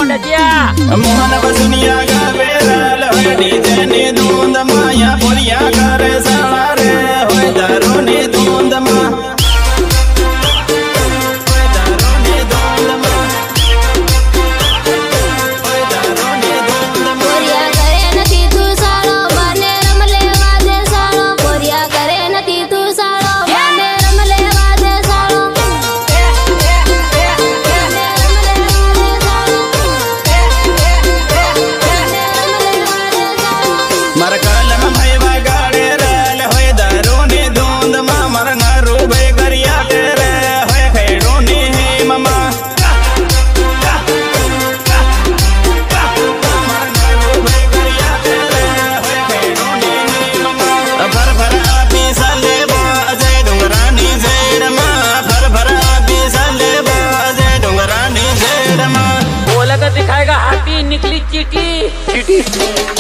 डजिया मोहन बसुनिया गावे राल होय डीजे ने धुंद माया बोलिया करे साला रे होय दारू ने धुंद मा दिखाएगा हाथी निकली चीटी।